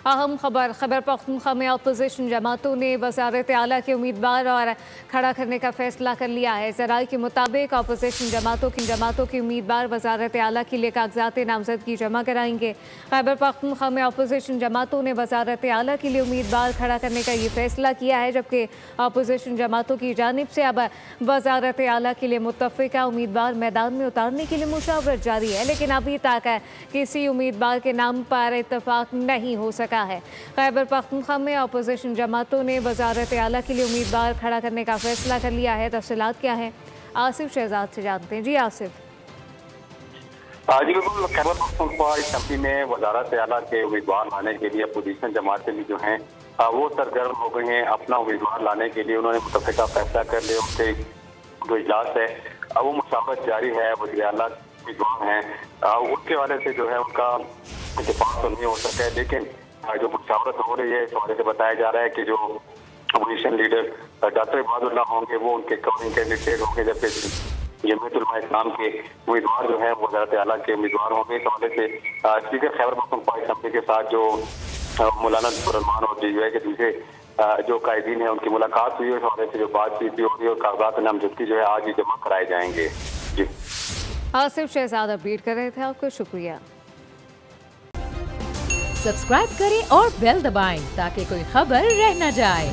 अहम खबर खैबर पख्तूनख्वा में अपोजिशन जमातों ने वज़ारत आला के उम्मीदवार और खड़ा करने का फैसला कर लिया है। ज़राए के मुताबिक अपोजिशन जमातों की उम्मीदवार वज़ारत आला के लिए कागजात नामजदगी जमा कराएंगे। खैबर पख्तूनख्वा में अपोजिशन जमातों ने वज़ारत आला के लिए उम्मीदवार खड़ा करने का ये फैसला किया है, जबकि अपोजिशन जमातों की जानिब से अब वज़ारत आला के लिए मुत्तफ़िका उम्मीदवार मैदान में उतारने के लिए मुशावरत जारी है, लेकिन अभी तक किसी उम्मीदवार के नाम पर इत्तफाक नहीं हो सका है। खैबर पख्तूनख्वा में अपोजिशन जमातों ने वज़ारत आला के लिए उम्मीदवार खड़ा करने का फैसला कर लिया है। तफसीलात क्या है, आसिफ शहजाद से जानते हैं। जी आसिफ। जी बिल्कुल, खैबर पख्तूनख्वा असेंबली में वज़ारत आला के उम्मीदवार लाने के लिए अपोजिशन जमातें भी जो हैं वो सरगर्म हो गई हैं। अपना उम्मीदवार लाने के लिए उन्होंने मुतफ़िका फैसला कर लिया। उनके जो इजलास है वो मुशावरत जारी है। वज़ीर आला उम्मीदवार हैं उसके वाले से जो है उनका इत्तेफाक तो नहीं हो सका है, लेकिन जो मुशावरत हो रही है इस हवाले से बताया जा रहा है कि जो अपोजिशन लीडर डॉक्टर इबादुल्लाह होंगे वो उनके कवरिंग कैंडिडेट होंगे, जबकि जमीयत उलमा इस्लाम के उम्मीदवार जो है वज़ारत आला के उम्मीदवार होंगे। इस हवाले से स्पीकर खैबर पख्तूनख्वा असेंबली के साथ जो मौलाना रहमान और DUI के दूसरे जो कायदीन है उनकी मुलाकात हुई। इस हवाले से जो बातचीत भी होगी और कागजात नामजदगी जो है आज ही जमा कराए जाएंगे। जी आसिफ शहजाद अपडेट कर रहे थे, आपको शुक्रिया। सब्सक्राइब करें और बेल दबाएं ताकि कोई खबर रह न जाए।